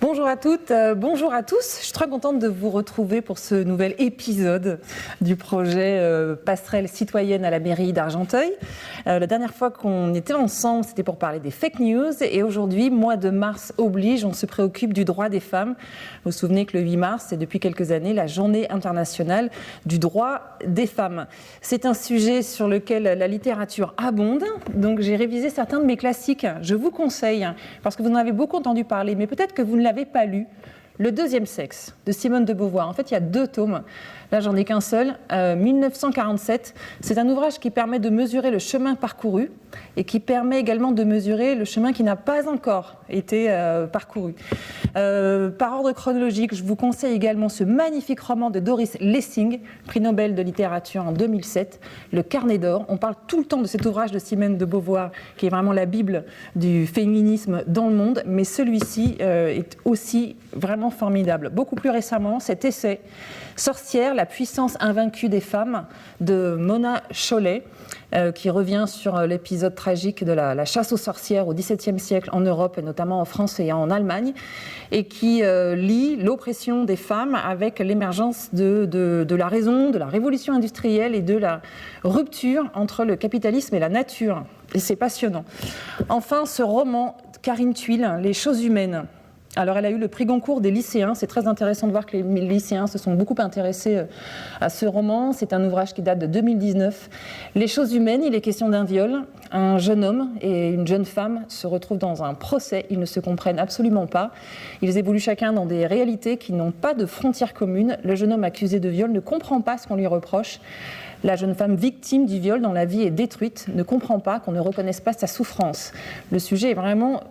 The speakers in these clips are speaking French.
Bonjour à toutes, bonjour à tous. Je suis très contente de vous retrouver pour ce nouvel épisode du projet Passerelle citoyenne à la mairie d'Argenteuil. La dernière fois qu'on était ensemble, c'était pour parler des fake news. Et aujourd'hui, mois de mars oblige, on se préoccupe du droit des femmes. Vous vous souvenez que le 8 mars, c'est depuis quelques années la journée internationale du droit des femmes. C'est un sujet sur lequel la littérature abonde. Donc j'ai révisé certains de mes classiques. Je vous conseille, parce que vous en avez beaucoup entendu parler, mais peut-être que vous ne l'avez pas lu, Le deuxième sexe de Simone de Beauvoir. En fait, il y a 2 tomes. Là, j'en ai qu'un seul. 1947. C'est un ouvrage qui permet de mesurer le chemin parcouru et qui permet également de mesurer le chemin qui n'a pas encore été parcouru. Par ordre chronologique, je vous conseille également ce magnifique roman de Doris Lessing, prix Nobel de littérature en 2007, Le Carnet d'or. On parle tout le temps de cet ouvrage de Simone de Beauvoir, qui est vraiment la Bible du féminisme dans le monde, mais celui-ci est aussi vraiment formidable. Beaucoup plus récemment, cet essai Sorcière, la puissance invaincue des femmes de Mona Chollet, qui revient sur l'épisode tragique de la chasse aux sorcières au XVIIe siècle en Europe, et notamment en France et en Allemagne, et qui lie l'oppression des femmes avec l'émergence de la raison, de la révolution industrielle et de la rupture entre le capitalisme et la nature. Et c'est passionnant. Enfin, ce roman, Karine Thuil, Les choses humaines. Alors, elle a eu le prix Goncourt des lycéens. C'est très intéressant de voir que les lycéens se sont beaucoup intéressés à ce roman. C'est un ouvrage qui date de 2019. Les choses humaines, il est question d'un viol. Un jeune homme et une jeune femme se retrouvent dans un procès. Ils ne se comprennent absolument pas. Ils évoluent chacun dans des réalités qui n'ont pas de frontières communes. Le jeune homme accusé de viol ne comprend pas ce qu'on lui reproche. La jeune femme victime du viol, dont la vie est détruite, ne comprend pas qu'on ne reconnaisse pas sa souffrance. Le sujet est vraiment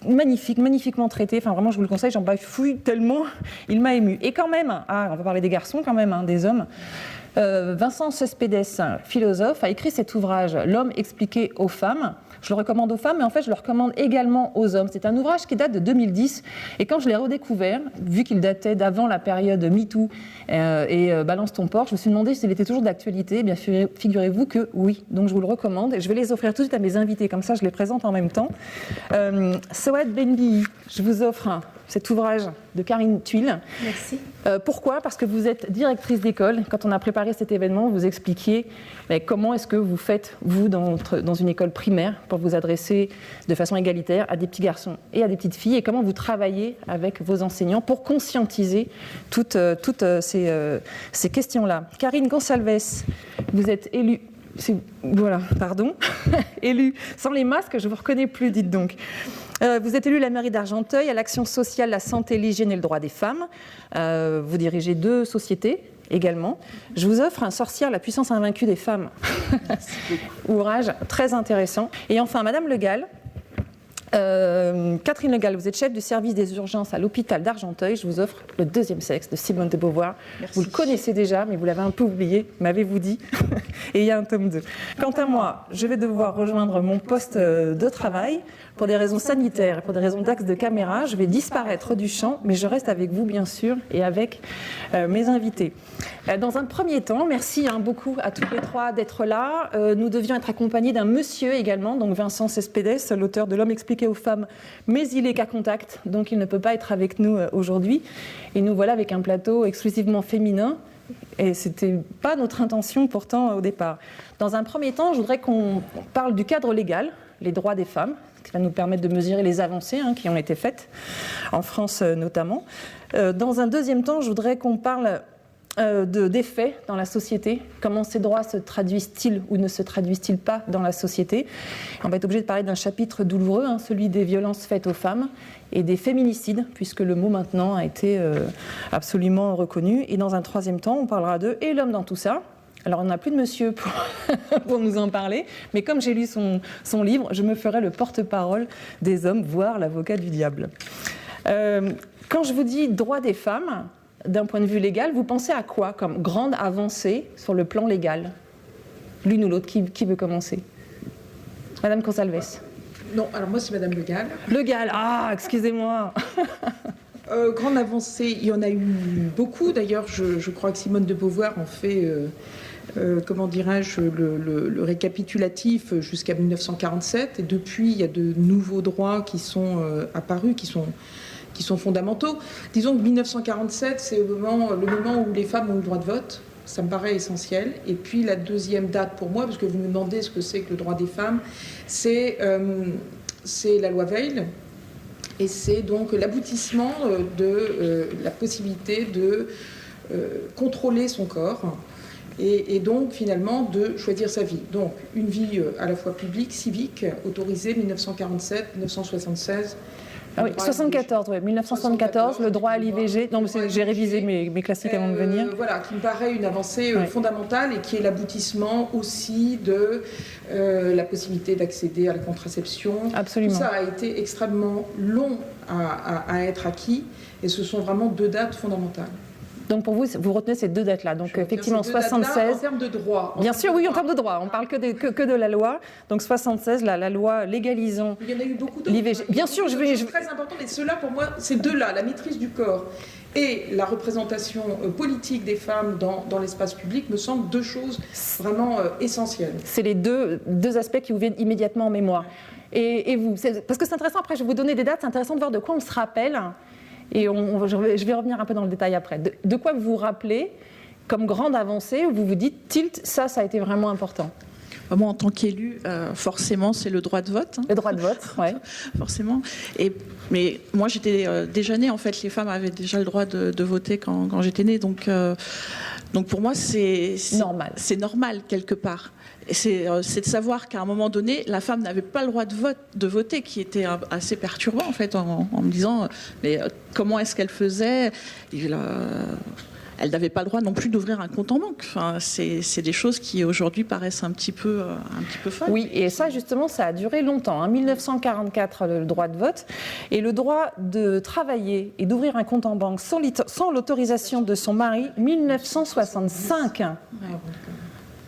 magnifiquement traité. Enfin, vraiment, je vous le conseille, j'en bafouille tellement. Il m'a ému. Et quand même, on va parler des garçons quand même, des hommes. Vincent Cespedes, philosophe, a écrit cet ouvrage, L'homme expliqué aux femmes. Je le recommande aux femmes, mais en fait, je le recommande également aux hommes. C'est un ouvrage qui date de 2010. Et quand je l'ai redécouvert, vu qu'il datait d'avant la période MeToo et Balance ton porc, je me suis demandé s'il était toujours d'actualité. Eh bien, figurez-vous que oui. Donc, je vous le recommande. Et je vais les offrir tout de suite à mes invités. Comme ça, je les présente en même temps. Souad Benbi, je vous offre cet ouvrage de Karine Thuil. Merci. Pourquoi ? Parce que vous êtes directrice d'école. Quand on a préparé cet événement, vous expliquiez comment est-ce que vous faites, vous, dans une école primaire, pour vous adresser de façon égalitaire à des petits garçons et à des petites filles, et comment vous travaillez avec vos enseignants pour conscientiser toutes ces questions-là. Karine Gonçalves, vous êtes élue. Élue sans les masques, je ne vous reconnais plus, dites donc. Vous êtes élue à la mairie d'Argenteuil à l'action sociale, la santé, l'hygiène et le droit des femmes. Vous dirigez 2 sociétés également. Je vous offre un Sorcière, la puissance invaincue des femmes. Ouvrage très intéressant. Et enfin, Madame Le Gall. Catherine Le Gall, vous êtes chef du service des urgences à l'hôpital d'Argenteuil. Je vous offre Le deuxième sexe de Simone de Beauvoir. Merci. Vous le connaissez déjà, mais vous l'avez un peu oublié, m'avez-vous dit. Et il y a un tome 2. Quant à moi, je vais devoir rejoindre mon poste de travail. Pour des raisons sanitaires et pour des raisons d'axe de caméra, je vais disparaître du champ, mais je reste avec vous, bien sûr, et avec mes invités. Dans un premier temps, merci beaucoup à toutes les 3 d'être là. Nous devions être accompagnés d'un monsieur également, donc Vincent Cespedes, l'auteur de L'homme expliqué aux femmes, mais il est qu'à contact, donc il ne peut pas être avec nous aujourd'hui. Et nous voilà avec un plateau exclusivement féminin, et ce n'était pas notre intention pourtant au départ. Dans un premier temps, je voudrais qu'on parle du cadre légal, les droits des femmes, qui va nous permettre de mesurer les avancées qui ont été faites, en France notamment. Dans un deuxième temps, je voudrais qu'on parle des faits dans la société, comment ces droits se traduisent-ils ou ne se traduisent-ils pas dans la société. On va être obligé de parler d'un chapitre douloureux, celui des violences faites aux femmes et des féminicides, puisque le mot maintenant a été absolument reconnu. Et dans un troisième temps, on parlera d'eux et l'homme dans tout ça. Alors, on n'a plus de monsieur pour nous en parler, mais comme j'ai lu son livre, je me ferai le porte-parole des hommes, voire l'avocat du diable. Quand je vous dis droit des femmes, d'un point de vue légal, vous pensez à quoi comme grande avancée sur le plan légal ? L'une ou l'autre, qui veut commencer ? Madame Gonçalves. Non, alors moi c'est Madame Le Gall. Le Gall, excusez-moi. Grande avancée, il y en a eu beaucoup. D'ailleurs, je crois que Simone de Beauvoir en fait, comment dirais-je, le récapitulatif jusqu'à 1947. Et depuis, il y a de nouveaux droits qui sont apparus, qui sont fondamentaux. Disons que 1947, c'est le moment où les femmes ont le droit de vote. Ça me paraît essentiel. Et puis la deuxième date pour moi, parce que vous me demandez ce que c'est que le droit des femmes, c'est la loi Veil. Et c'est donc l'aboutissement de la possibilité de contrôler son corps et donc finalement de choisir sa vie. Donc une vie à la fois publique, civique, autorisée 1947, 1976. Ah oui, 74, ouais, 1974, le droit à l'IVG. Donc j'ai révisé mes classiques avant de venir. Voilà, qui me paraît une avancée fondamentale et qui est l'aboutissement aussi de la possibilité d'accéder à la contraception. Absolument. Tout ça a été extrêmement long à être acquis et ce sont vraiment deux dates fondamentales. Donc pour vous, vous retenez ces deux dates-là. Donc effectivement, 76. En termes de droit. Bien sûr, oui, en termes de droit. On parle que de la loi. Donc 76, la loi légalisant l'IVG. Il y en a eu beaucoup d'autres. L'IVG. Bien sûr, c'est très important. Mais ceux-là, pour moi, ces deux-là, la maîtrise du corps et la représentation politique des femmes dans l'espace public, me semblent deux choses vraiment essentielles. C'est les deux aspects qui vous viennent immédiatement en mémoire. Et vous, parce que c'est intéressant. Après, je vais vous donner des dates. C'est intéressant de voir de quoi on se rappelle. Et je vais revenir un peu dans le détail après. De quoi vous vous rappelez comme grande avancée où vous vous dites, tilt, ça a été vraiment important? Moi, en tant qu'élue, forcément, c'est le droit de vote. Le droit de vote, oui. Forcément. Mais moi, j'étais déjà née. En fait, les femmes avaient déjà le droit de voter quand j'étais née. Donc pour moi, c'est normal. C'est normal, quelque part. C'est de savoir qu'à un moment donné, la femme n'avait pas le droit de voter, qui était assez perturbant, en fait, en me disant, mais comment est-ce qu'elle faisait ? Elle n'avait pas le droit non plus d'ouvrir un compte en banque. Enfin, c'est des choses qui aujourd'hui paraissent un petit peu folles. Oui, et ça justement, ça a duré longtemps. En 1944, le droit de vote et le droit de travailler et d'ouvrir un compte en banque sans l'autorisation de son mari, 1965.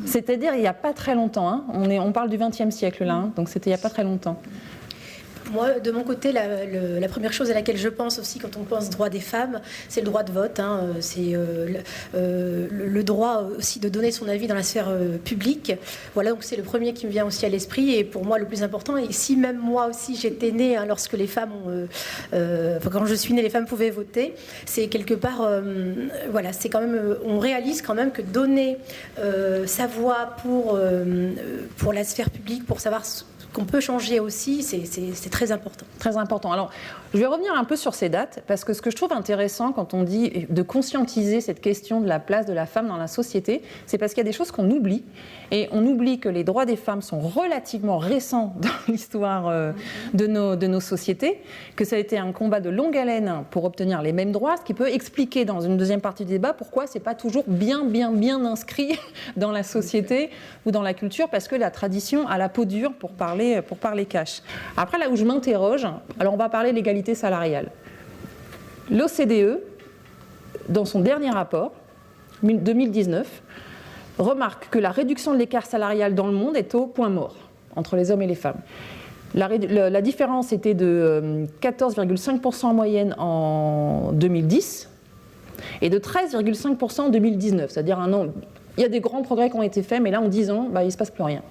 C'est-à-dire il n'y a pas très longtemps. Hein. On parle du XXe siècle là, hein. Donc c'était il n'y a pas très longtemps. Moi, de mon côté, la première chose à laquelle je pense aussi quand on pense droit des femmes, c'est le droit de vote. Hein. C'est le droit aussi de donner son avis dans la sphère publique. Voilà, donc c'est le premier qui me vient aussi à l'esprit. Et pour moi, le plus important, et si même moi aussi j'étais née, hein, lorsque les femmes quand je suis née, les femmes pouvaient voter, c'est quelque part, voilà, c'est quand même, on réalise quand même que donner sa voix pour la sphère publique, pour savoir qu'on peut changer aussi, c'est très important. Très important. Alors, je vais revenir un peu sur ces dates, parce que ce que je trouve intéressant quand on dit de conscientiser cette question de la place de la femme dans la société, c'est parce qu'il y a des choses qu'on oublie. Et on oublie que les droits des femmes sont relativement récents dans l'histoire de nos sociétés, que ça a été un combat de longue haleine pour obtenir les mêmes droits, ce qui peut expliquer dans une deuxième partie du débat pourquoi c'est pas toujours bien inscrit dans la société ou dans la culture, parce que la tradition a la peau dure pour parler cash. Après, là où je m'interroge, alors on va parler de l'égalité salariale. L'OCDE, dans son dernier rapport, 2019, remarque que la réduction de l'écart salarial dans le monde est au point mort entre les hommes et les femmes. La différence était de 14,5% en moyenne en 2010 et de 13,5% en 2019. C'est-à-dire un an. Il y a des grands progrès qui ont été faits, mais là, en 10 ans, il ne se passe plus rien.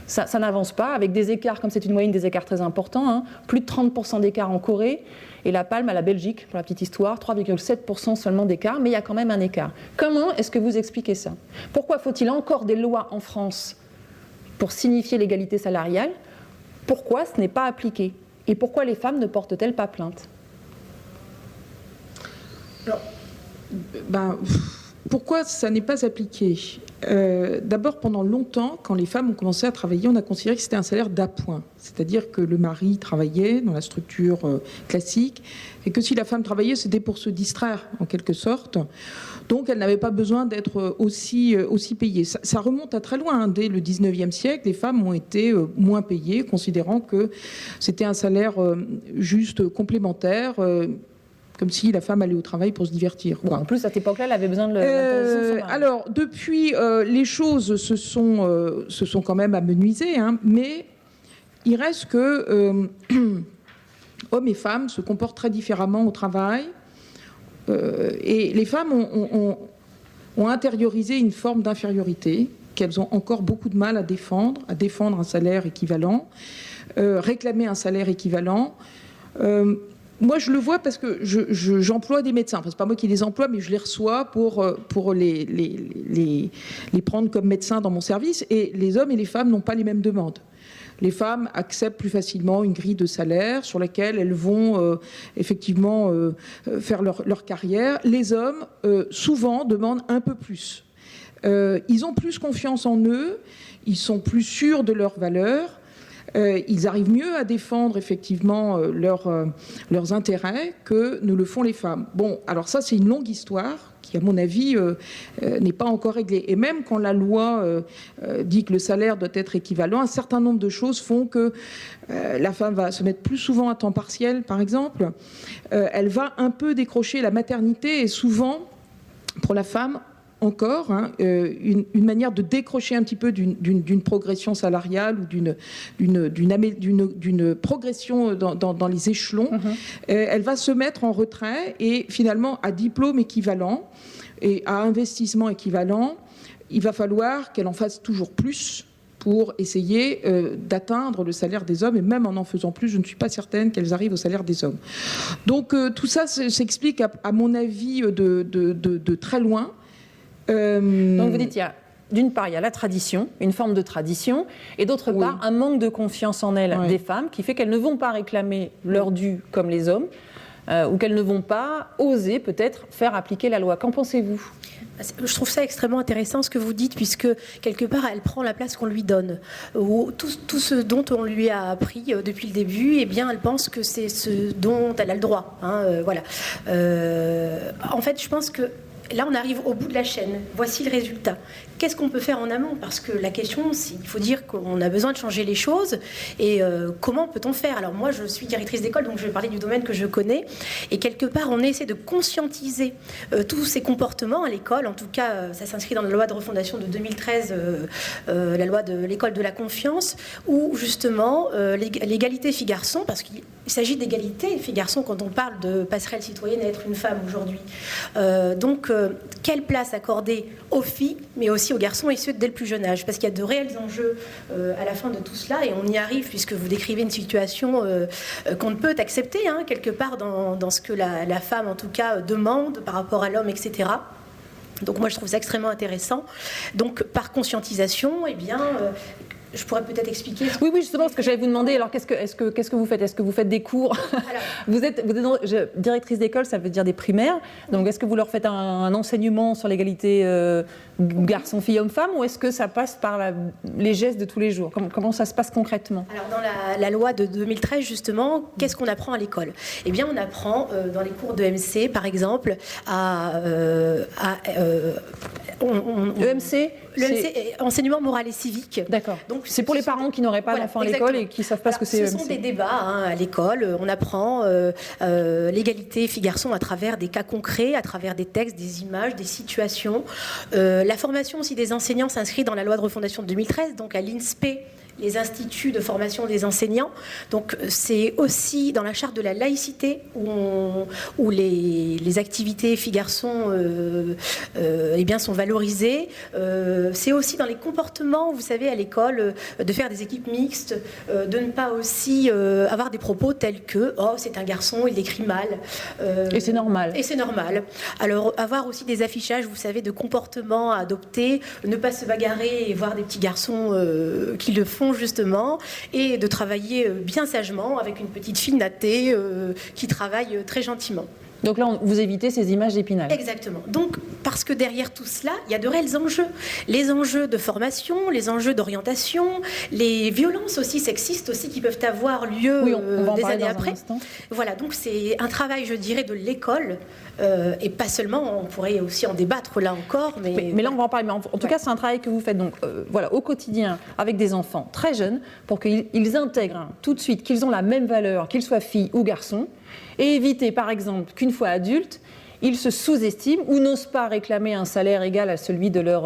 Ça n'avance pas, avec des écarts, comme c'est une moyenne, des écarts très importants. Hein, plus de 30% d'écart en Corée, et la palme à la Belgique, pour la petite histoire, 3,7% seulement d'écart, mais il y a quand même un écart. Comment est-ce que vous expliquez ça ? Pourquoi faut-il encore des lois en France pour signifier l'égalité salariale ? Pourquoi ce n'est pas appliqué ? Et pourquoi les femmes ne portent-elles pas plainte ? Alors, pourquoi ça n'est pas appliqué ? D'abord, pendant longtemps, quand les femmes ont commencé à travailler, on a considéré que c'était un salaire d'appoint. C'est-à-dire que le mari travaillait dans la structure classique et que si la femme travaillait, c'était pour se distraire, en quelque sorte. Donc, elle n'avait pas besoin d'être aussi payée. Ça remonte à très loin. Hein. Dès le 19e siècle, les femmes ont été moins payées, considérant que c'était un salaire juste complémentaire, comme si la femme allait au travail pour se divertir. Bon, en plus, à cette époque-là, elle avait besoin de l'autorisation. Alors, depuis, les choses se sont quand même amenuisées, hein, mais il reste que hommes et femmes se comportent très différemment au travail. Et les femmes ont intériorisé une forme d'infériorité qu'elles ont encore beaucoup de mal à défendre un salaire équivalent, réclamer un salaire équivalent. Moi, je le vois parce que j'emploie des médecins. Enfin, c'est pas moi qui les emploie, mais je les reçois pour les prendre comme médecins dans mon service. Et les hommes et les femmes n'ont pas les mêmes demandes. Les femmes acceptent plus facilement une grille de salaire sur laquelle elles vont effectivement faire leur carrière. Les hommes, souvent, demandent un peu plus. Ils ont plus confiance en eux, ils sont plus sûrs de leurs valeurs. Ils arrivent mieux à défendre effectivement leurs intérêts que ne le font les femmes. Bon, alors ça, c'est une longue histoire qui, à mon avis, n'est pas encore réglée. Et même quand la loi dit que le salaire doit être équivalent, un certain nombre de choses font que la femme va se mettre plus souvent à temps partiel, par exemple. Elle va un peu décrocher la maternité et souvent, pour la femme, encore une manière de décrocher un petit peu d'une progression salariale ou d'une progression dans les échelons. Elle va se mettre en retrait et finalement à diplôme équivalent et à investissement équivalent, il va falloir qu'elle en fasse toujours plus pour essayer d'atteindre le salaire des hommes, et même en faisant plus, je ne suis pas certaine qu'elles arrivent au salaire des hommes. Donc tout ça s'explique à mon avis de très loin. Donc vous dites, d'une part, il y a la tradition, une forme de tradition, et d'autre part, un manque de confiance en elles des femmes qui fait qu'elles ne vont pas réclamer leur dû comme les hommes, ou qu'elles ne vont pas oser peut-être faire appliquer la loi. Qu'en pensez-vous ? Je trouve ça extrêmement intéressant ce que vous dites, puisque quelque part elle prend la place qu'on lui donne. Tout ce dont on lui a appris depuis le début, eh bien elle pense que c'est ce dont elle a le droit. Voilà. En fait, je pense que là, on arrive au bout de la chaîne. Voici le résultat. Qu'est-ce qu'on peut faire en amont ? Parce que la question, il faut dire qu'on a besoin de changer les choses. Et comment peut-on faire ? Alors moi, je suis directrice d'école, donc je vais parler du domaine que je connais. Et quelque part, on essaie de conscientiser tous ces comportements à l'école. En tout cas, ça s'inscrit dans la loi de refondation de 2013, la loi de l'école de la confiance, où justement, l'égalité filles-garçons, parce qu'il s'agit d'égalité filles-garçons quand on parle de passerelle citoyenne à être une femme aujourd'hui. Donc, quelle place accorder aux filles, mais aussi aux garçons, et ce dès le plus jeune âge, parce qu'il y a de réels enjeux à la fin de tout cela, et on y arrive puisque vous décrivez une situation qu'on ne peut accepter quelque part dans ce que la femme en tout cas demande par rapport à l'homme, etc. Donc moi je trouve ça extrêmement intéressant. Donc par conscientisation, eh bien je pourrais peut-être expliquer. Oui, justement, ce que j'allais vous demander. Alors, qu'est-ce que vous faites ? Est-ce que vous faites des cours ? Vous êtes directrice d'école, ça veut dire des primaires. Donc, est-ce que vous leur faites un enseignement sur l'égalité garçon-fille, homme-femme, ou est-ce que ça passe par les gestes de tous les jours ? Comment ça se passe concrètement ? Alors, dans la loi de 2013, justement, qu'est-ce qu'on apprend à l'école ? Eh bien, on apprend dans les cours de MC, par exemple, EMC, c'est enseignement moral et civique. D'accord. Donc c'est pour les parents qui n'auraient pas d'enfants à l'école et qui ne savent pas ce que c'est EMC. Ce sont des débats à l'école. On apprend l'égalité filles-garçons à travers des cas concrets, à travers des textes, des images, des situations. La formation aussi des enseignants s'inscrit dans la loi de refondation de 2013, donc à l'INSPE, les instituts de formation des enseignants. Donc c'est aussi dans la charte de la laïcité où les activités filles-garçons sont valorisées. C'est aussi dans les comportements, vous savez, à l'école, de faire des équipes mixtes, de ne pas aussi avoir des propos tels que « Oh, c'est un garçon, il écrit mal ». Et c'est normal. Et c'est normal. Alors avoir aussi des affichages, vous savez, de comportements à adopter, ne pas se bagarrer et voir des petits garçons qui le font justement, et de travailler bien sagement avec une petite fille nattée qui travaille très gentiment. Donc là, vous évitez ces images d'Épinal. Exactement. Donc, parce que derrière tout cela, il y a de réels enjeux. Les enjeux de formation, les enjeux d'orientation, les violences aussi sexistes aussi qui peuvent avoir lieu des années après. Voilà, donc c'est un travail, je dirais, de l'école. Et pas seulement, on pourrait aussi en débattre là encore. Mais là, on va en parler. Mais en tout cas, c'est un travail que vous faites donc, au quotidien avec des enfants très jeunes pour qu'ils intègrent tout de suite qu'ils ont la même valeur, qu'ils soient filles ou garçons, et éviter, par exemple, qu'une fois adultes, ils se sous-estiment ou n'osent pas réclamer un salaire égal à celui de leur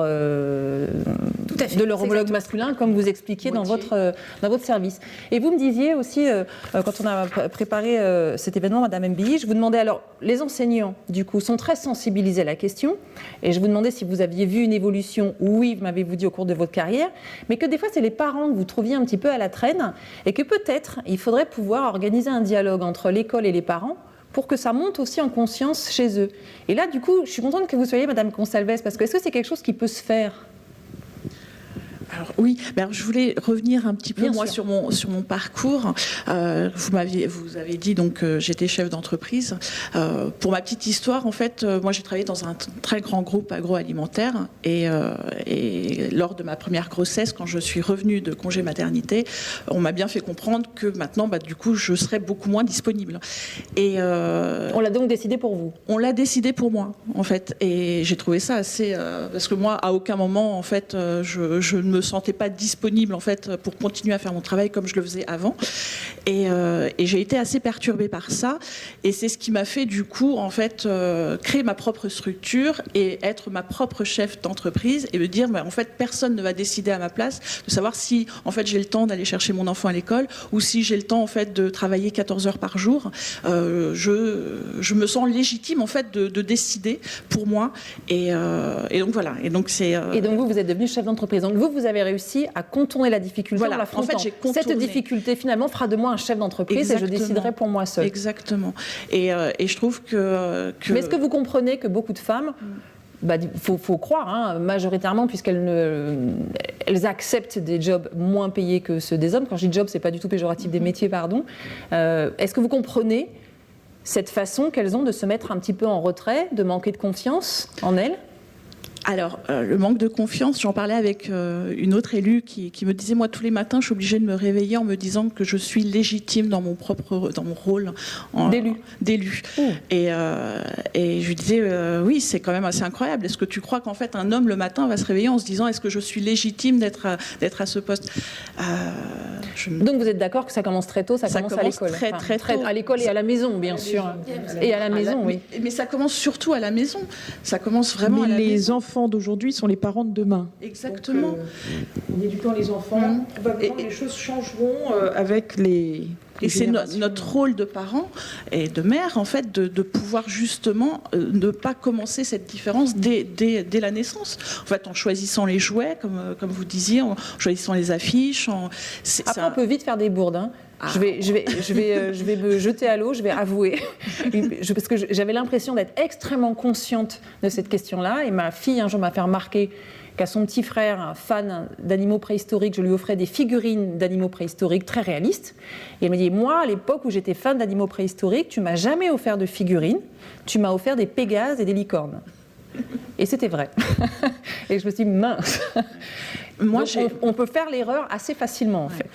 à fait, de leur c'est homologue exactement masculin, comme vous expliquiez dans votre service. Et vous me disiez aussi, quand on a préparé cet événement, Madame Mbilly, je vous demandais, alors, les enseignants, du coup, sont très sensibilisés à la question, et je vous demandais si vous aviez vu une évolution. Oui, m'avez-vous dit, au cours de votre carrière, mais que des fois, c'est les parents que vous trouviez un petit peu à la traîne, et que peut-être, il faudrait pouvoir organiser un dialogue entre l'école et les parents, pour que ça monte aussi en conscience chez eux. Et là, du coup, je suis contente que vous soyez Madame Consalves, parce que est-ce que c'est quelque chose qui peut se faire ? Alors, oui, alors, je voulais revenir un petit peu Bien sûr. sur mon parcours. Vous avez dit donc que j'étais chef d'entreprise. Pour ma petite histoire, en fait, moi j'ai travaillé dans un très grand groupe agroalimentaire et lors de ma première grossesse, quand je suis revenue de congé maternité, on m'a bien fait comprendre que maintenant, du coup, je serais beaucoup moins disponible. Et on l'a donc décidé pour vous ? On l'a décidé pour moi, en fait, et j'ai trouvé ça assez parce que moi, à aucun moment, en fait, je ne me sentais pas disponible en fait pour continuer à faire mon travail comme je le faisais avant, et j'ai été assez perturbée par ça, et c'est ce qui m'a fait du coup en fait créer ma propre structure et être ma propre chef d'entreprise et me dire en fait personne ne va décider à ma place de savoir si en fait j'ai le temps d'aller chercher mon enfant à l'école ou si j'ai le temps en fait de travailler 14 heures par jour. Je me sens légitime en fait de décider pour moi, et donc voilà, et donc c'est et donc vous êtes devenu chef d'entreprise, donc vous avez réussi à contourner la difficulté, voilà, en l'affrontant. en fait, j'ai contourné. Cette difficulté finalement fera de moi un chef d'entreprise. Exactement. Et je déciderai pour moi seule. Exactement. Et je trouve que... Mais est-ce que vous comprenez que beaucoup de femmes, faut croire, majoritairement, puisqu'elles elles acceptent des jobs moins payés que ceux des hommes. Quand je dis job, c'est pas du tout péjoratif, des métiers, pardon. Est-ce que vous comprenez cette façon qu'elles ont de se mettre un petit peu en retrait, de manquer de confiance en elles ? Alors, le manque de confiance, j'en parlais avec une autre élue qui me disait, moi, tous les matins, je suis obligée de me réveiller en me disant que je suis légitime dans mon rôle d'élu. Et je lui disais, oui, c'est quand même assez incroyable. Est-ce que tu crois qu'en fait, un homme, le matin, va se réveiller en se disant, est-ce que je suis légitime d'être à ce poste ? Donc, vous êtes d'accord que ça commence très tôt, ça commence à l'école. Très tôt. À l'école et à la maison, bien sûr. Et à la maison, oui. Mais ça commence surtout à la maison. Ça commence vraiment à la maison. Les enfants d'aujourd'hui sont les parents de demain. Exactement. Donc, en éduquant les enfants, probablement les choses changeront avec les... Et c'est notre rôle de parents et de mère, en fait, de pouvoir justement ne pas commencer cette différence dès la naissance. En fait, en choisissant les jouets, comme vous disiez, en choisissant les affiches. Après, on peut vite faire des bourdes. Je vais me jeter à l'eau, je vais avouer, parce que j'avais l'impression d'être extrêmement consciente de cette question-là, et ma fille un jour m'a fait remarquer qu'à son petit frère, fan d'animaux préhistoriques, je lui offrais des figurines d'animaux préhistoriques très réalistes, et elle m'a dit, moi, à l'époque où j'étais fan d'animaux préhistoriques, tu m'as jamais offert de figurines, tu m'as offert des pégases et des licornes. Et c'était vrai. Et je me suis dit, mince. Moi, on peut faire l'erreur assez facilement, en fait.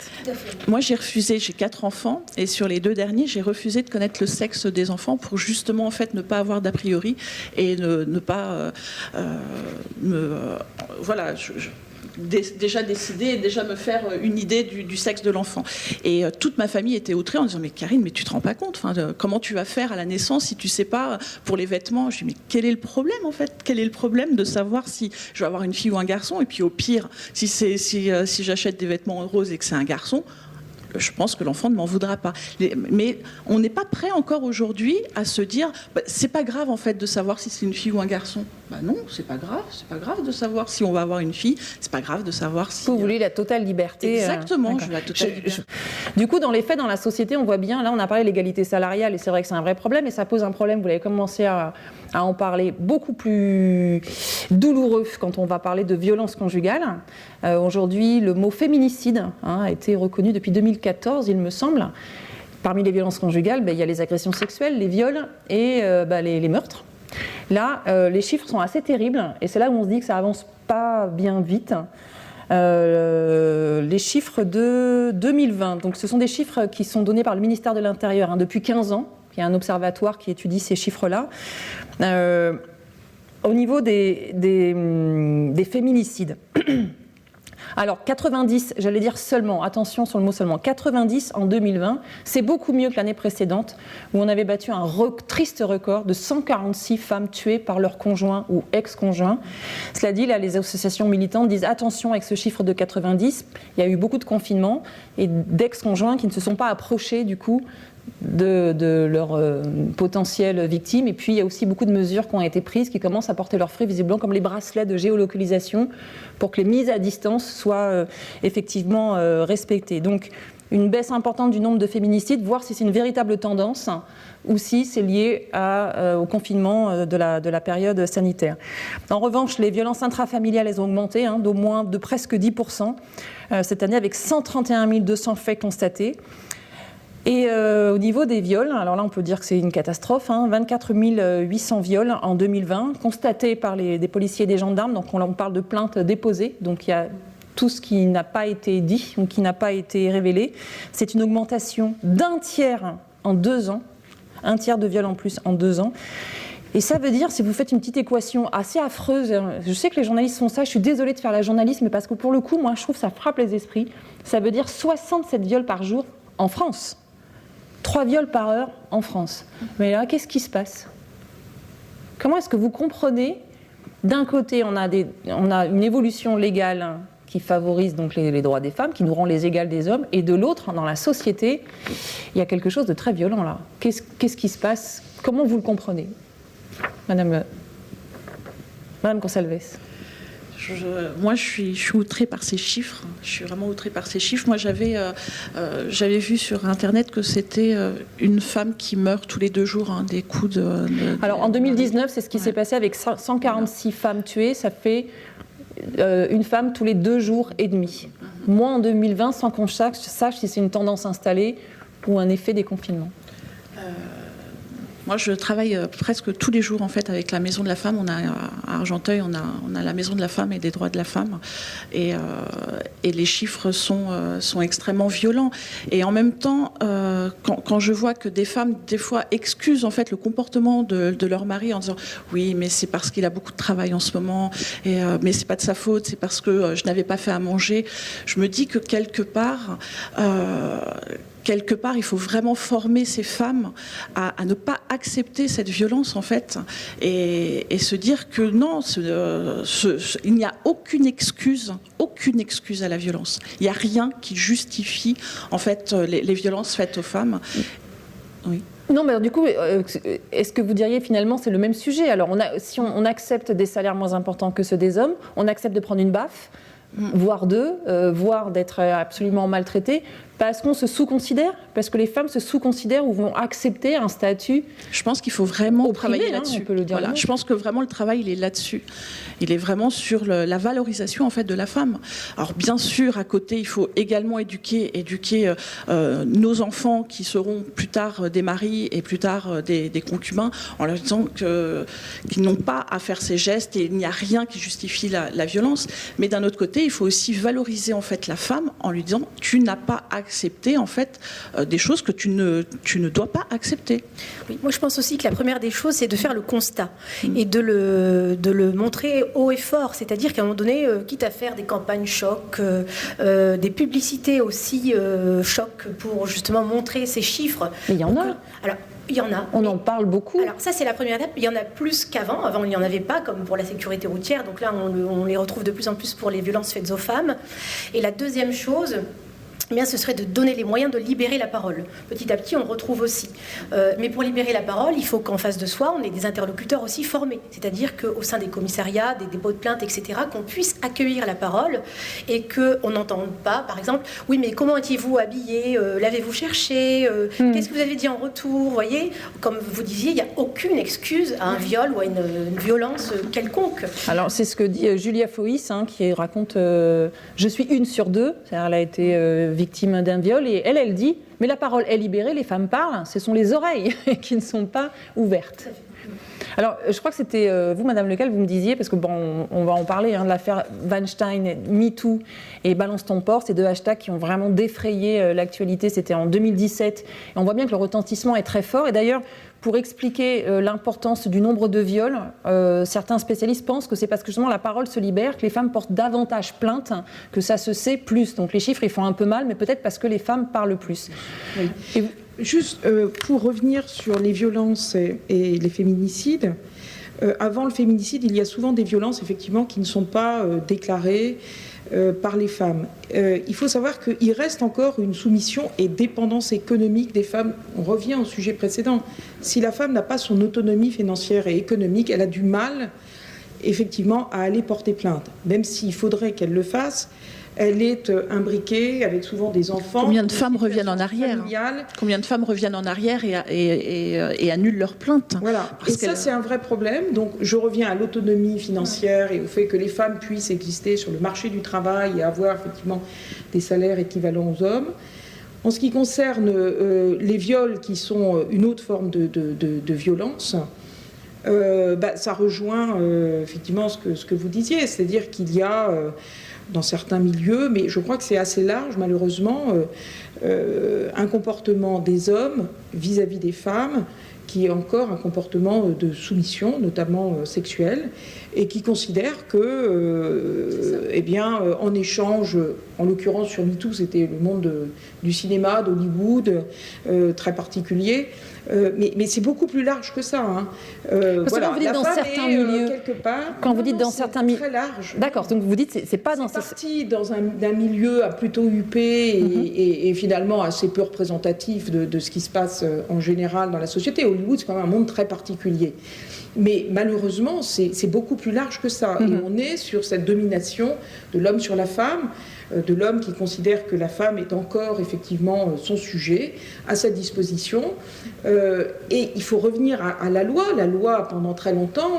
Moi, j'ai refusé, j'ai 4 enfants, et sur les 2 derniers, j'ai refusé de connaître le sexe des enfants pour justement, en fait, ne pas avoir d'a priori et ne pas voilà, déjà décider et déjà me faire une idée du sexe de l'enfant. Et toute ma famille était outrée en disant, mais Karine, mais tu te rends pas compte, comment tu vas faire à la naissance si tu sais pas pour les vêtements. Je dis, mais quel est le problème en fait ? Quel est le problème de savoir si je vais avoir une fille ou un garçon ? Et puis au pire, si j'achète des vêtements roses et que c'est un garçon, je pense que l'enfant ne m'en voudra pas. Mais on n'est pas prêt encore aujourd'hui à se dire, c'est pas grave en fait de savoir si c'est une fille ou un garçon. Non, c'est pas grave de savoir si on va avoir une fille, c'est pas grave de savoir si... Vous voulez la totale liberté. Exactement, je veux la totale liberté. Du coup, dans les faits, dans la société, on voit bien, là on a parlé de l'égalité salariale, et c'est vrai que c'est un vrai problème, et ça pose un problème, vous avez commencé à en parler, beaucoup plus douloureux quand on va parler de violence conjugale. Aujourd'hui, le mot féminicide a été reconnu depuis 2014, il me semble. Parmi les violences conjugales, il y a les agressions sexuelles, les viols et les meurtres. Là, les chiffres sont assez terribles, et c'est là où on se dit que ça avance pas bien vite. Les chiffres de 2020, donc ce sont des chiffres qui sont donnés par le ministère de l'Intérieur depuis 15 ans. Il y a un observatoire qui étudie ces chiffres-là. Au niveau des féminicides, Alors 90, j'allais dire seulement, attention sur le mot seulement, 90 en 2020, c'est beaucoup mieux que l'année précédente où on avait battu un triste record de 146 femmes tuées par leur conjoint ou ex-conjoint. Cela dit, là, les associations militantes disent attention avec ce chiffre de 90, il y a eu beaucoup de confinements et d'ex-conjoints qui ne se sont pas approchés du coup de leurs potentielles victimes. Et puis il y a aussi beaucoup de mesures qui ont été prises qui commencent à porter leurs fruits visiblement, comme les bracelets de géolocalisation pour que les mises à distance soient effectivement respectées. Donc une baisse importante du nombre de féminicides, voir si c'est une véritable tendance ou si c'est lié au confinement de la période sanitaire. En revanche, les violences intrafamiliales elles ont augmenté de presque 10% cette année, avec 131 200 faits constatés. Et au niveau des viols, alors là on peut dire que c'est une catastrophe, 24 800 viols en 2020, constatés par des policiers et des gendarmes, donc on parle de plaintes déposées, donc il y a tout ce qui n'a pas été dit ou qui n'a pas été révélé. C'est une augmentation d'un tiers en 2 ans, un tiers de viols en plus en 2 ans. Et ça veut dire, si vous faites une petite équation assez affreuse, je sais que les journalistes font ça, je suis désolée de faire la journaliste, mais parce que pour le coup, moi je trouve que ça frappe les esprits, ça veut dire 67 viols par jour en France. 3 viols par heure en France. Mais là, qu'est-ce qui se passe ? Comment est-ce que vous comprenez ? D'un côté, on a une évolution légale qui favorise donc les droits des femmes, qui nous rend les égales des hommes, et de l'autre, dans la société, il y a quelque chose de très violent là. Qu'est-ce qui se passe ? Comment vous le comprenez ? Madame Gonçalves. Moi, je suis outrée par ces chiffres. Je suis vraiment outrée par ces chiffres. Moi, j'avais vu sur Internet que c'était une femme qui meurt tous les 2 jours des coups de... Alors, en 2019, c'est ce qui s'est passé avec 146 femmes tuées. Ça fait une femme tous les 2 jours et demi. Moins en 2020, sans qu'on sache si c'est une tendance installée ou un effet des confinements. Moi, je travaille presque tous les jours en fait avec la Maison de la Femme. On a à Argenteuil, on a la Maison de la Femme et des droits de la femme, et les chiffres sont extrêmement violents. Et en même temps, quand je vois que des femmes des fois excusent en fait le comportement de leur mari en disant oui, mais c'est parce qu'il a beaucoup de travail en ce moment, mais c'est pas de sa faute, c'est parce que je n'avais pas fait à manger. Je me dis que quelque part, il faut vraiment former ces femmes à ne pas accepter cette violence, en fait, et se dire que non, il n'y a aucune excuse à la violence. Il n'y a rien qui justifie, en fait, les violences faites aux femmes. Oui. Non, mais alors, du coup, est-ce que vous diriez finalement c'est le même sujet ? Alors, si on accepte des salaires moins importants que ceux des hommes, on accepte de prendre une baffe, voire 2, voire d'être absolument maltraité, parce qu'on se sous-considère, parce que les femmes se sous-considèrent ou vont accepter un statut. Je pense qu'il faut vraiment travailler là-dessus. On peut le dire. Voilà, je pense que vraiment le travail il est là-dessus. Il est vraiment sur la valorisation en fait de la femme. Alors bien sûr, à côté, il faut également éduquer nos enfants qui seront plus tard des maris et plus tard des concubins, en leur disant qu'ils n'ont pas à faire ces gestes et il n'y a rien qui justifie la violence. Mais d'un autre côté, il faut aussi valoriser en fait la femme en lui disant tu n'as pas accepter en fait des choses que tu ne dois pas accepter. Oui, moi je pense aussi que la première des choses c'est de faire le constat et de le montrer haut et fort, c'est-à-dire qu'à un moment donné, quitte à faire des campagnes choc, des publicités aussi choc pour justement montrer ces chiffres. Mais il y en a. Alors, il y en a. On en parle beaucoup. Alors ça, c'est la première étape. Il y en a plus qu'avant. Avant, il n'y en avait pas, comme pour la sécurité routière. Donc là, on les retrouve de plus en plus pour les violences faites aux femmes. Et la deuxième chose... Eh bien, ce serait de donner les moyens de libérer la parole. Petit à petit, on le retrouve aussi. Mais pour libérer la parole, il faut qu'en face de soi, on ait des interlocuteurs aussi formés. C'est-à-dire qu'au sein des commissariats, des dépôts de plainte, etc., qu'on puisse accueillir la parole et qu'on n'entende pas, par exemple, « Oui, mais comment étiez-vous habillé ? L'avez-vous cherché ? Qu'est-ce que vous avez dit en retour ?» Vous voyez, comme vous disiez, il n'y a aucune excuse à un viol ou à une violence quelconque. Alors, c'est ce que dit Julia Foïs, qui raconte « Je suis 1 sur 2 », c'est-à-dire elle a été victime d'un viol, et elle dit « Mais la parole est libérée, les femmes parlent, ce sont les oreilles qui ne sont pas ouvertes. » Alors, je crois que c'était vous, Madame Lecal, vous me disiez, parce que bon, on va en parler, de l'affaire Weinstein, MeToo et Balance ton porc, ces 2 hashtags qui ont vraiment défrayé l'actualité, c'était en 2017, et on voit bien que le retentissement est très fort, et d'ailleurs, pour expliquer l'importance du nombre de viols, certains spécialistes pensent que c'est parce que justement la parole se libère, que les femmes portent davantage plainte, que ça se sait plus. Donc les chiffres, ils font un peu mal, mais peut-être parce que les femmes parlent plus. Oui. Juste pour revenir sur les violences et les féminicides, avant le féminicide, il y a souvent des violences effectivement qui ne sont pas déclarées par les femmes. Il faut savoir qu'il reste encore une soumission et dépendance économique des femmes. On revient au sujet précédent. Si la femme n'a pas son autonomie financière et économique, elle a du mal effectivement à aller porter plainte. Même s'il faudrait qu'elle le fasse, elle est imbriquée avec souvent des enfants. Combien de femmes reviennent en arrière familiales. Combien de femmes reviennent en arrière et annulent leur plainte? Voilà. Et ça, c'est un vrai problème. Donc, je reviens à l'autonomie financière et au fait que les femmes puissent exister sur le marché du travail et avoir effectivement des salaires équivalents aux hommes. En ce qui concerne les viols, qui sont une autre forme de violence, ça rejoint effectivement ce que vous disiez, c'est-à-dire qu'il y a dans certains milieux, mais je crois que c'est assez large malheureusement, un comportement des hommes vis-à-vis des femmes qui est encore un comportement de soumission, notamment sexuelle, et qui considère que, en échange, en l'occurrence sur MeToo, c'était le monde du cinéma, d'Hollywood, très particulier, mais c'est beaucoup plus large que ça. Hein. Parce que quand vous dites dans certains milieux, quelque part, quand vous dites dans certains milieux, très large. D'accord, donc vous dites c'est pas dans parti d'un milieu plutôt huppé et finalement assez peu représentatif de ce qui se passe en général dans la société. Hollywood, c'est quand même un monde très particulier. Mais malheureusement, c'est beaucoup plus large que ça. Et on est sur cette domination de l'homme sur la femme, de l'homme qui considère que la femme est encore effectivement son sujet, à sa disposition. Et il faut revenir à la loi. La loi, pendant très longtemps,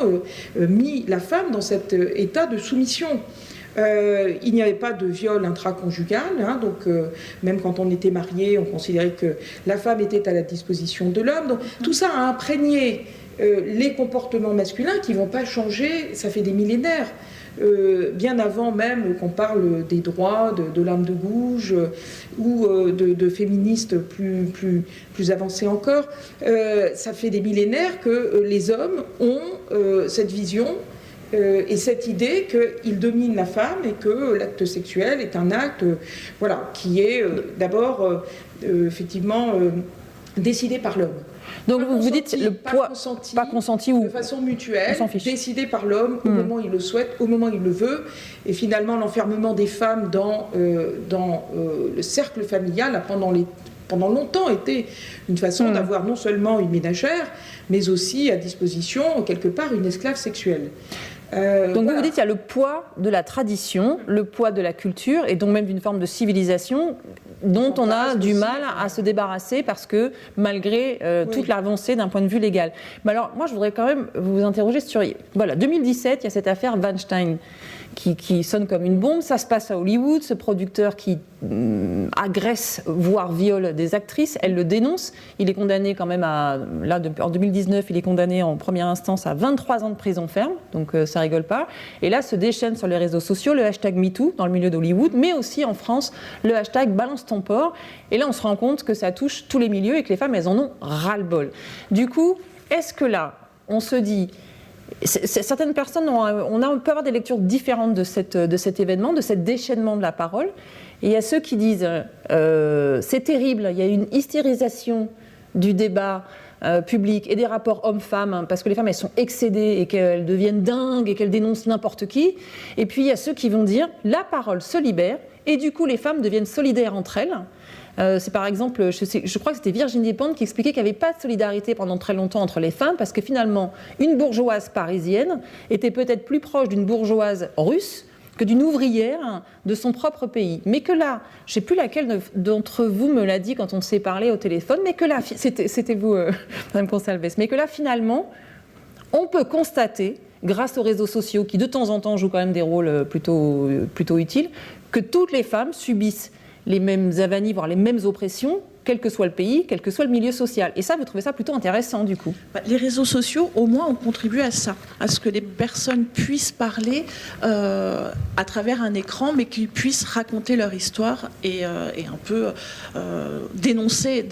mis la femme dans cet état de soumission. Il n'y avait pas de viol intraconjugal, hein, donc même quand on était marié, on considérait que la femme était à la disposition de l'homme. Donc tout ça a imprégné les comportements masculins qui ne vont pas changer, ça fait des millénaires. Bien avant même qu'on parle des droits de l'âme de gouge ou de féministes plus avancés encore, ça fait des millénaires que les hommes ont cette vision et cette idée qu'ils dominent la femme et que l'acte sexuel est un acte qui est d'abord effectivement décidé par l'homme. Donc vous dites le poids pas consenti ou de façon mutuelle, décidé par l'homme au moment où il le souhaite, au moment où il le veut, et finalement l'enfermement des femmes dans le cercle familial a pendant longtemps été une façon d'avoir non seulement une ménagère, mais aussi à disposition quelque part une esclave sexuelle. Donc vous dites qu'il y a le poids de la tradition, le poids de la culture et donc même d'une forme de civilisation dont on a du mal à se débarrasser parce que malgré toute l'avancée d'un point de vue légal. Mais alors moi je voudrais quand même vous interroger sur 2017, il y a cette affaire Weinstein qui sonne comme une bombe. Ça se passe à Hollywood, ce producteur qui agresse, voire viole des actrices, elle le dénonce. Il est condamné quand même en 2019, il est condamné en première instance à 23 ans de prison ferme, donc ça rigole pas. Et là se déchaîne sur les réseaux sociaux le hashtag MeToo dans le milieu d'Hollywood, mais aussi en France, le hashtag Balance ton porc. Et là on se rend compte que ça touche tous les milieux et que les femmes, elles en ont ras-le-bol. Du coup, est-ce que là, on se dit... Certaines personnes on peut avoir des lectures différentes de cet événement, de cet déchaînement de la parole. Et il y a ceux qui disent c'est terrible, il y a une hystérisation du débat public et des rapports hommes-femmes, parce que les femmes elles sont excédées et qu'elles deviennent dingues et qu'elles dénoncent n'importe qui. Et puis il y a ceux qui vont dire la parole se libère et du coup les femmes deviennent solidaires entre elles. C'est par exemple, je crois que c'était Virginie Despentes qui expliquait qu'il n'y avait pas de solidarité pendant très longtemps entre les femmes parce que finalement, une bourgeoise parisienne était peut-être plus proche d'une bourgeoise russe que d'une ouvrière de son propre pays. Mais que là, je ne sais plus laquelle d'entre vous me l'a dit quand on s'est parlé au téléphone, mais que là, c'était vous, Madame Consalves, mais que là, finalement, on peut constater, grâce aux réseaux sociaux qui de temps en temps jouent quand même des rôles plutôt utiles, que toutes les femmes subissent les mêmes avanies, voire les mêmes oppressions quel que soit le pays, quel que soit le milieu social. Et ça, vous trouvez ça plutôt intéressant, du coup? Les réseaux sociaux, au moins, ont contribué à ça, à ce que les personnes puissent parler à travers un écran, mais qu'ils puissent raconter leur histoire et un peu dénoncer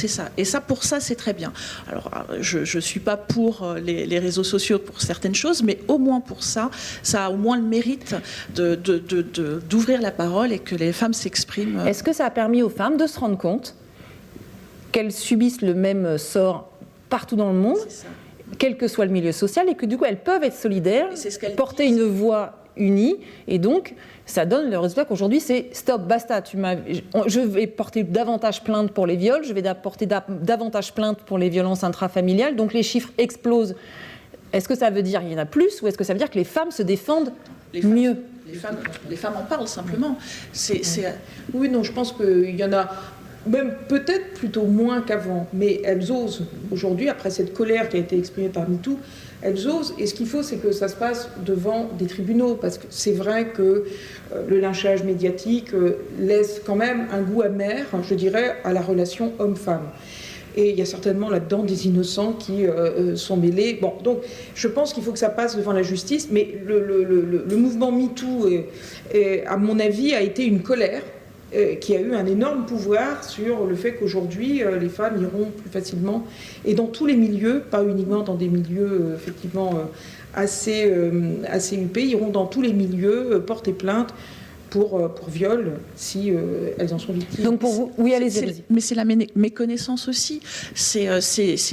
ça. Et ça, pour ça, c'est très bien. Alors, je ne suis pas pour les réseaux sociaux pour certaines choses, mais au moins pour ça, ça a au moins le mérite d'ouvrir la parole et que les femmes s'expriment. Est-ce que ça a permis aux femmes de se rendre compte qu'elles subissent le même sort partout dans le monde, quel que soit le milieu social, et que du coup elles peuvent être solidaires, porter une voix unie, et donc ça donne le résultat qu'aujourd'hui c'est stop, basta, je vais porter davantage plainte pour les viols, je vais porter davantage plainte pour les violences intrafamiliales, donc les chiffres explosent. Est-ce que ça veut dire qu'il y en a plus, ou est-ce que ça veut dire que les femmes se défendent mieux? Les femmes en parlent simplement. Oui, non, je pense qu'il y en a même peut-être plutôt moins qu'avant, mais elles osent. Aujourd'hui, après cette colère qui a été exprimée par MeToo, elles osent. Et ce qu'il faut, c'est que ça se passe devant des tribunaux, parce que c'est vrai que le lynchage médiatique laisse quand même un goût amer, je dirais, à la relation homme-femme. Et il y a certainement là-dedans des innocents qui sont mêlés. Bon, donc je pense qu'il faut que ça passe devant la justice, mais le mouvement MeToo, à mon avis, a été une colère qui a eu un énorme pouvoir sur le fait qu'aujourd'hui, les femmes iront plus facilement, et dans tous les milieux, pas uniquement dans des milieux effectivement assez huppés, iront dans tous les milieux porter plainte pour viol, si elles en sont victimes. Donc pour vous, oui, allez-y. Mais c'est la méconnaissance aussi. C'est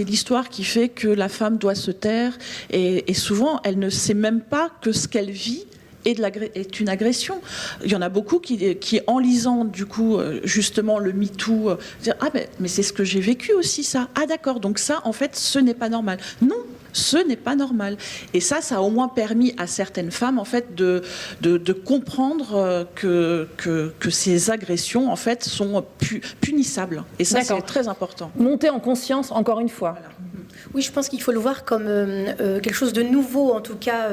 l'histoire qui fait que la femme doit se taire, et souvent, elle ne sait même pas que ce qu'elle vit est une agression. Il y en a beaucoup qui en lisant du coup justement le MeToo, dire ah mais c'est ce que j'ai vécu aussi ça. Ah d'accord, donc ça en fait ce n'est pas normal. Non, ce n'est pas normal. Et ça a au moins permis à certaines femmes en fait de comprendre que ces agressions en fait sont punissables. Et ça c'est très important. Monter en conscience encore une fois. Voilà. Oui, je pense qu'il faut le voir comme quelque chose de nouveau, en tout cas,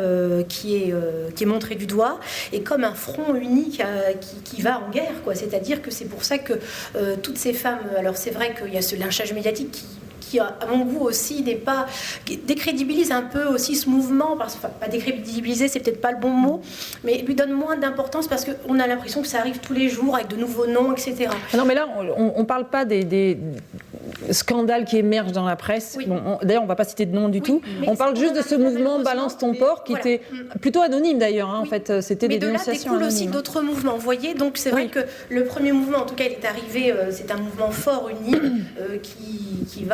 qui est montré du doigt, et comme un front uni qui va en guerre, quoi. C'est-à-dire que c'est pour ça que toutes ces femmes... Alors c'est vrai qu'il y a ce lynchage médiatique qui, à mon goût aussi, décrédibilise un peu aussi ce mouvement, pas décrédibiliser, c'est peut-être pas le bon mot, mais lui donne moins d'importance parce qu'on a l'impression que ça arrive tous les jours avec de nouveaux noms, etc. Non, mais là, on parle pas des scandales qui émergent dans la presse. Oui. Bon, d'ailleurs, on ne va pas citer de nom du tout. On parle juste de ce mouvement Balance ton porc qui était plutôt anonyme d'ailleurs. Hein, oui. En fait, c'était des dénonciations anonymes. Mais de là découlent aussi d'autres mouvements. Vous voyez, donc c'est vrai que le premier mouvement, en tout cas, il est arrivé. C'est un mouvement fort, uni, qui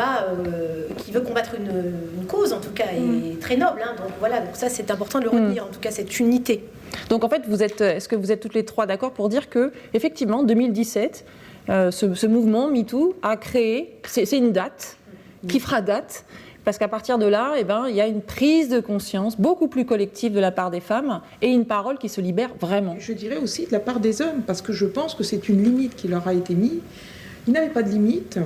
veut combattre une cause, en tout cas, et très noble. Hein, donc voilà. Donc ça, c'est important de le retenir. En tout cas, cette unité. Donc en fait, est-ce que vous êtes toutes les trois d'accord pour dire que effectivement, 2017. Ce mouvement MeToo a créé, c'est une date qui fera date, parce qu'à partir de là, il y a une prise de conscience beaucoup plus collective de la part des femmes et une parole qui se libère vraiment. Je dirais aussi de la part des hommes, parce que je pense que c'est une limite qui leur a été mise. Ils n'avaient pas de limite.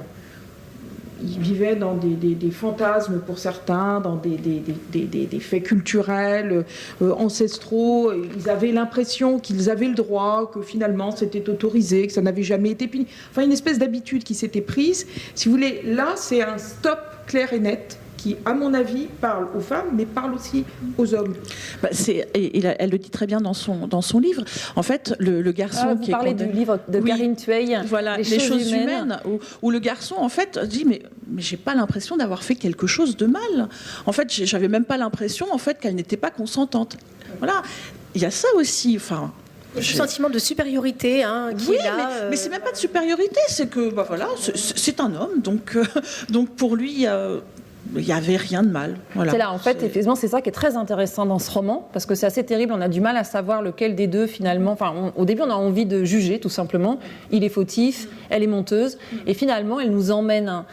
Ils vivaient dans des fantasmes pour certains, dans des faits culturels, ancestraux. Ils avaient l'impression qu'ils avaient le droit, que finalement c'était autorisé, que ça n'avait jamais été puni. Enfin, une espèce d'habitude qui s'était prise. Si vous voulez, là, c'est un stop clair et net qui, à mon avis, parle aux femmes, mais parle aussi aux hommes. Elle le dit très bien dans son livre. En fait, le garçon qui est... Vous parlez du livre de Karine Thuey, voilà, les choses humaines, où le garçon, en fait, dit mais j'ai pas l'impression d'avoir fait quelque chose de mal. En fait, j'avais même pas l'impression, en fait, qu'elle n'était pas consentante. Voilà. Il y a ça aussi, enfin... Il y a ce sentiment de supériorité qui est là. Mais c'est même pas de supériorité, c'est que voilà, c'est un homme, donc pour lui... il n'y avait rien de mal. Voilà. C'est là, en fait, effectivement, c'est ça qui est très intéressant dans ce roman, parce que c'est assez terrible, on a du mal à savoir lequel des deux, finalement... Enfin, au début, on a envie de juger, tout simplement. Il est fautif, elle est menteuse, et finalement, elle nous emmène,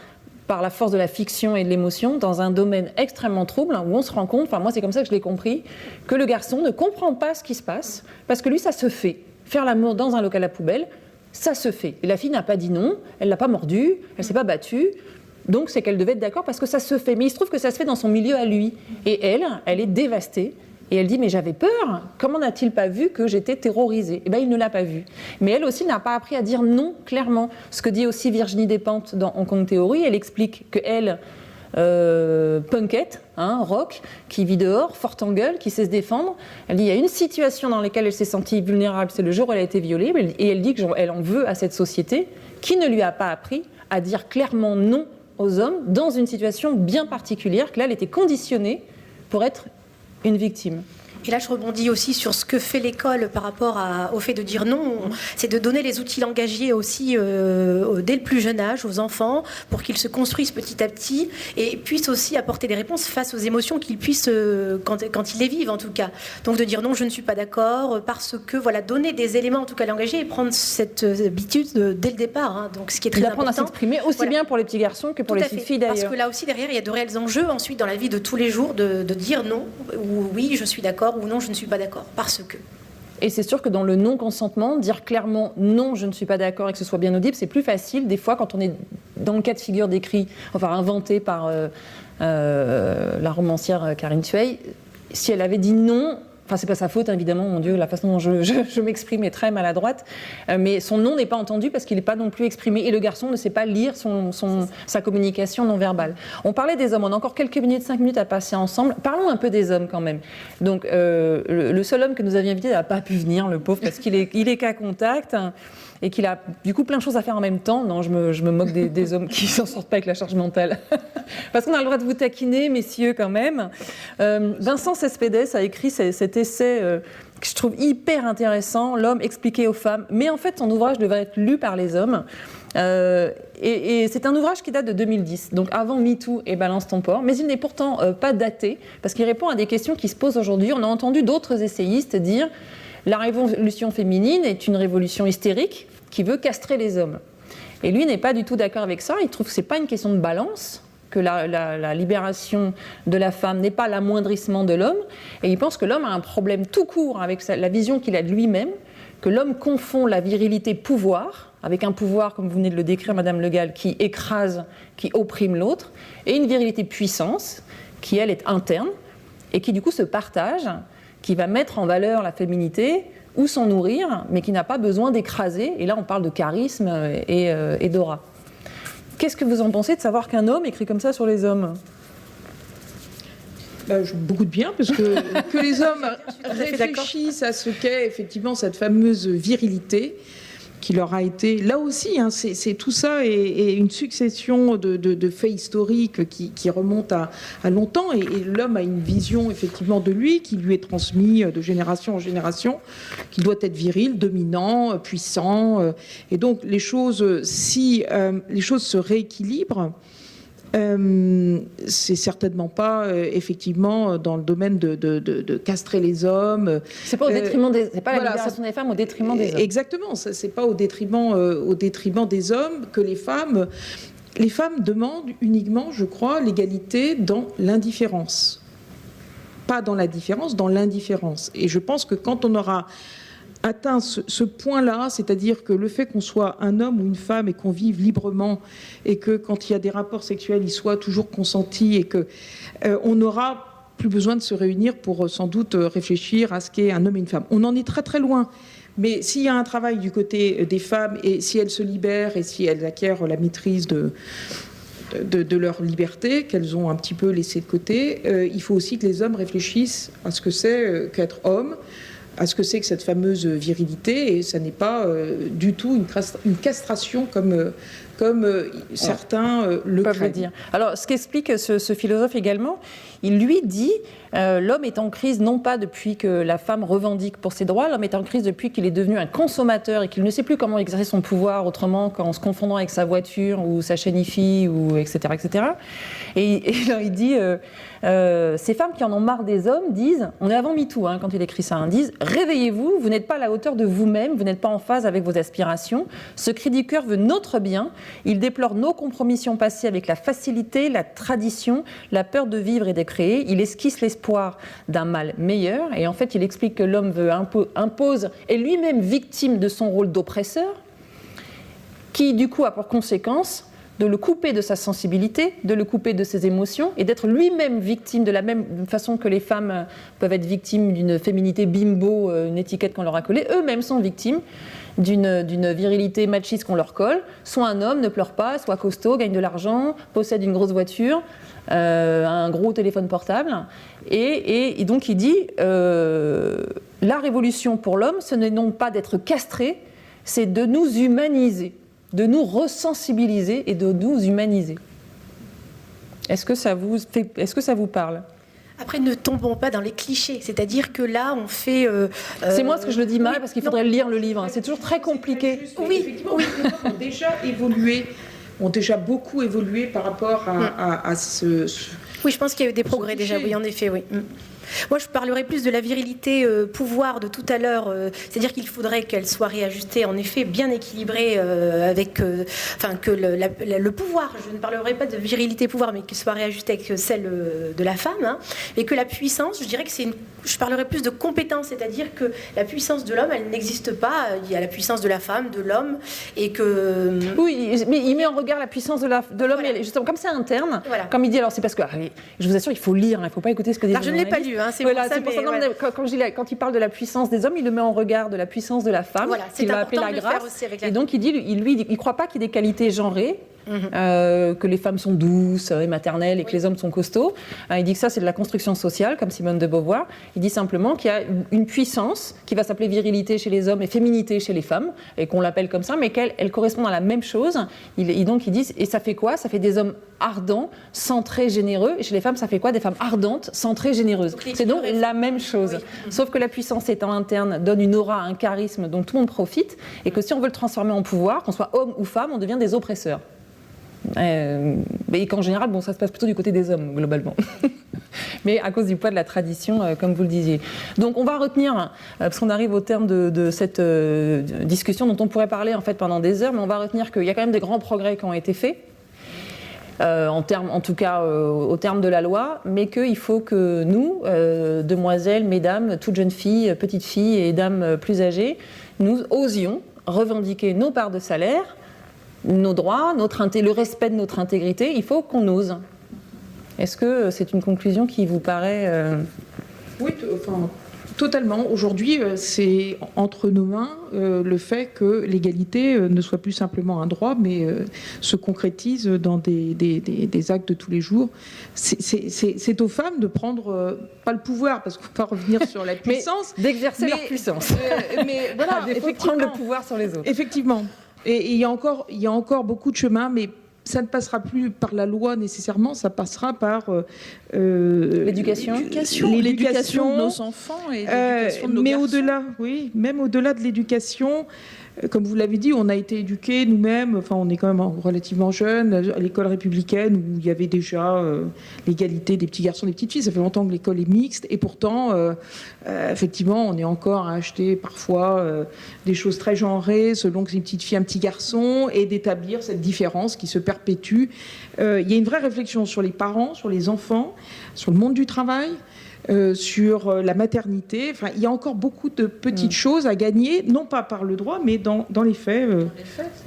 par la force de la fiction et de l'émotion, dans un domaine extrêmement trouble, où on se rend compte, enfin moi c'est comme ça que je l'ai compris, que le garçon ne comprend pas ce qui se passe, parce que lui, ça se fait. Faire l'amour dans un local à poubelle, ça se fait. Et la fille n'a pas dit non, elle ne l'a pas mordu, elle ne s'est pas battue, donc c'est qu'elle devait être d'accord parce que ça se fait. Mais il se trouve que ça se fait dans son milieu à lui. Et elle est dévastée Et elle dit, mais j'avais peur, comment n'a-t-il pas vu que j'étais terrorisée? Eh bien, il ne l'a pas vu. Mais elle aussi n'a pas appris à dire non, clairement. Ce que dit aussi Virginie Despentes dans Hong Kong Theory, elle explique qu'elle, punkette, rock, qui vit dehors, forte en gueule, qui sait se défendre, elle dit, il y a une situation dans laquelle elle s'est sentie vulnérable, c'est le jour où elle a été violée, et elle dit qu'elle en veut à cette société qui ne lui a pas appris à dire clairement non aux hommes dans une situation bien particulière, que là, elle était conditionnée pour être une victime. Et là, je rebondis aussi sur ce que fait l'école par rapport au fait de dire non. C'est de donner les outils langagiers aussi dès le plus jeune âge aux enfants pour qu'ils se construisent petit à petit et puissent aussi apporter des réponses face aux émotions qu'ils puissent, quand ils les vivent en tout cas. Donc de dire non, je ne suis pas d'accord, parce que voilà, donner des éléments en tout cas langagiers et prendre cette habitude dès le départ. Donc ce qui est très important. D'apprendre à s'exprimer aussi bien pour les petits garçons que pour les petites filles d'ailleurs. Parce que là aussi derrière, il y a de réels enjeux ensuite dans la vie de tous les jours de dire non ou oui, je suis d'accord ou non, je ne suis pas d'accord, parce que... Et c'est sûr que dans le non-consentement, dire clairement non, je ne suis pas d'accord et que ce soit bien audible, c'est plus facile des fois quand on est dans le cas de figure décrit, enfin inventé par la romancière Karine Thuey. Si elle avait dit non, enfin c'est pas sa faute évidemment, mon Dieu, la façon dont je m'exprime est très maladroite, mais son non n'est pas entendu parce qu'il n'est pas non plus exprimé et le garçon ne sait pas lire sa communication non verbale. On parlait des hommes, on a encore quelques minutes, 5 minutes à passer ensemble. Parlons un peu des hommes quand même. Donc le seul homme que nous avions invité n'a pas pu venir, le pauvre, parce qu'il est cas contact. Et qu'il a du coup plein de choses à faire en même temps. Non, je me moque des hommes qui s'en sortent pas avec la charge mentale. Parce qu'on a le droit de vous taquiner, messieurs, quand même. Vincent Cespedes a écrit cet essai que je trouve hyper intéressant, L'homme expliqué aux femmes. Mais en fait, son ouvrage devrait être lu par les hommes. Et c'est un ouvrage qui date de 2010, donc avant MeToo et Balance ton porc, mais il n'est pourtant pas daté, parce qu'il répond à des questions qui se posent aujourd'hui. On a entendu d'autres essayistes dire la révolution féminine est une révolution hystérique qui veut castrer les hommes. Et lui n'est pas du tout d'accord avec ça. Il trouve que ce n'est pas une question de balance, que la libération de la femme n'est pas l'amoindrissement de l'homme. Et il pense que l'homme a un problème tout court avec la vision qu'il a de lui-même, que l'homme confond la virilité pouvoir, avec un pouvoir, comme vous venez de le décrire, Madame Le Gall, qui écrase, qui opprime l'autre, et une virilité puissance, qui elle est interne, et qui du coup se partage, qui va mettre en valeur la féminité ou s'en nourrir, mais qui n'a pas besoin d'écraser. Et là, on parle de charisme et d'aura. Qu'est-ce que vous en pensez de savoir qu'un homme écrit comme ça sur les hommes ? Beaucoup de bien, parce que les hommes réfléchissent à ce qu'est effectivement cette fameuse virilité qui leur a été... Là aussi, c'est tout ça et une succession de faits historiques qui remontent à longtemps. Et l'homme a une vision effectivement de lui qui lui est transmise de génération en génération, qui doit être viril, dominant, puissant. Et donc les choses, si les choses se rééquilibrent, c'est certainement pas effectivement dans le domaine de castrer les hommes. C'est pas au détriment c'est pas la libération des femmes au détriment des hommes. Exactement, c'est pas au détriment des hommes que les femmes demandent uniquement, je crois, l'égalité dans l'indifférence. Pas dans la différence, dans l'indifférence. Et je pense que quand on aura atteint ce point-là, c'est-à-dire que le fait qu'on soit un homme ou une femme et qu'on vive librement et que quand il y a des rapports sexuels, ils soient toujours consentis et que on n'aura plus besoin de se réunir pour sans doute réfléchir à ce qu'est un homme et une femme. On en est très très loin. Mais s'il y a un travail du côté des femmes et si elles se libèrent et si elles acquièrent la maîtrise de leur liberté, qu'elles ont un petit peu laissé de côté, il faut aussi que les hommes réfléchissent à ce que c'est qu'être homme, à ce que c'est que cette fameuse virilité, et ça n'est pas du tout une castration comme certains le peuvent le dire. Alors, ce qu'explique ce philosophe également, il lui dit l'homme est en crise non pas depuis que la femme revendique pour ses droits, l'homme est en crise depuis qu'il est devenu un consommateur et qu'il ne sait plus comment exercer son pouvoir autrement qu'en se confondant avec sa voiture ou sa chaîne IFI, ou etc. etc. Et là, il dit ces femmes qui en ont marre des hommes disent, on est avant MeToo quand il écrit ça, disent réveillez-vous, vous n'êtes pas à la hauteur de vous-même, vous n'êtes pas en phase avec vos aspirations, ce cri du cœur veut notre bien, il déplore nos compromissions passées avec la facilité, la tradition, la peur de vivre et de créer, il esquisse l'espoir d'un mal meilleur, et en fait il explique que l'homme impose, est lui-même victime de son rôle d'oppresseur, qui du coup a pour conséquence de le couper de sa sensibilité, de le couper de ses émotions et d'être lui-même victime de la même façon que les femmes peuvent être victimes d'une féminité bimbo, une étiquette qu'on leur a collée, eux-mêmes sont victimes d'une virilité machiste qu'on leur colle. Soit un homme ne pleure pas, soit costaud, gagne de l'argent, possède une grosse voiture, un gros téléphone portable. Et donc il dit, la révolution pour l'homme, ce n'est non pas d'être castré, c'est de nous humaniser, de nous ressensibiliser et de nous humaniser. Est-ce que ça vous parle ? Après, ne tombons pas dans les clichés. C'est-à-dire que là, on fait... c'est moi ce que je le dis mal, parce qu'il faudrait lire le livre. C'est toujours très compliqué. Oui, effectivement, les femmes ont déjà beaucoup évolué par rapport à ce... Oui, je pense qu'il y a eu des progrès déjà, oui, en effet, oui. Moi, je parlerai plus de la virilité pouvoir de tout à l'heure, c'est-à-dire qu'il faudrait qu'elle soit réajustée, en effet, bien équilibrée avec, que le pouvoir, je ne parlerai pas de virilité pouvoir, mais qu'elle soit réajustée avec celle de la femme, hein, et que la puissance, je dirais que je parlerai plus de compétence, c'est-à-dire que la puissance de l'homme, elle n'existe pas, il y a la puissance de la femme, de l'homme, et que... Oui, mais il met en regard la puissance de l'homme, voilà. Justement, comme c'est interne, voilà. Comme il dit, alors c'est parce que, je vous assure, il faut lire, il ne faut pas écouter ce que dit. Alors je ne l'ai pas lu. C'est voilà, pour ça, voilà. Quand il parle de la puissance des hommes, il le met en regard de la puissance de la femme, voilà, qu'il va appeler la grâce. Et donc il dit, il ne croit pas qu'il y ait des qualités genrées, que les femmes sont douces et maternelles et que les hommes sont costauds. Il dit que ça c'est de la construction sociale, comme Simone de Beauvoir. Il dit simplement qu'il y a une puissance qui va s'appeler virilité chez les hommes et féminité chez les femmes, et qu'on l'appelle comme ça, mais qu'elle correspond à la même chose. Donc il dit, et ça fait quoi ? Ça fait des hommes ardents, centrés, généreux, et chez les femmes ça fait quoi ? Des femmes ardentes, centrées, généreuses. C'est donc la même chose. Oui. Sauf que la puissance étant interne donne une aura, un charisme dont tout le monde profite, et que si on veut le transformer en pouvoir, qu'on soit homme ou femme, on devient des oppresseurs. Et qu'en général, ça se passe plutôt du côté des hommes, globalement. Mais à cause du poids de la tradition, comme vous le disiez. Donc on va retenir, parce qu'on arrive au terme de cette discussion dont on pourrait parler en fait pendant des heures, mais on va retenir qu'il y a quand même des grands progrès qui ont été faits, en tout cas au terme de la loi, mais qu'il faut que nous, demoiselles, mesdames, toutes jeunes filles, petites filles et dames plus âgées, nous osions revendiquer nos parts de salaire, nos droits, le respect de notre intégrité. Il faut qu'on ose. Est-ce que c'est une conclusion qui vous paraît... Oui, totalement. Aujourd'hui, c'est entre nos mains le fait que l'égalité ne soit plus simplement un droit, mais se concrétise dans des actes de tous les jours. C'est aux femmes de prendre, pas le pouvoir, parce qu'on va revenir sur la puissance, mais d'exercer leur puissance. Mais voilà, il faut prendre le pouvoir sur les autres. Effectivement. Et il y a encore beaucoup de chemin, mais ça ne passera plus par la loi nécessairement, ça passera par l'éducation de nos enfants et l'éducation de nos mais garçons. au-delà, oui, même au-delà de l'éducation, comme vous l'avez dit, on a été éduqués nous-mêmes, enfin on est quand même relativement jeunes, à l'école républicaine où il y avait déjà l'égalité des petits garçons et des petites filles. Ça fait longtemps que l'école est mixte et pourtant, effectivement, on est encore à acheter parfois des choses très genrées selon que c'est une petite fille, un petit garçon, et d'établir cette différence qui se perpétue. Il y a une vraie réflexion sur les parents, sur les enfants, sur le monde du travail, sur la maternité. Enfin, il y a encore beaucoup de petites choses à gagner, non pas par le droit, mais dans les faits,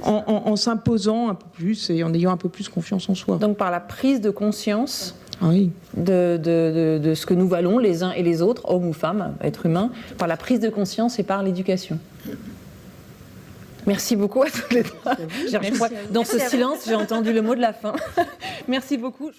en s'imposant un peu plus et en ayant un peu plus confiance en soi. Donc par la prise de conscience oui. de ce que nous valons les uns et les autres, hommes ou femmes, êtres humains, par la prise de conscience et par l'éducation. Merci beaucoup à toutes les trois. Dans ce silence, j'ai entendu le mot de la fin. Merci beaucoup.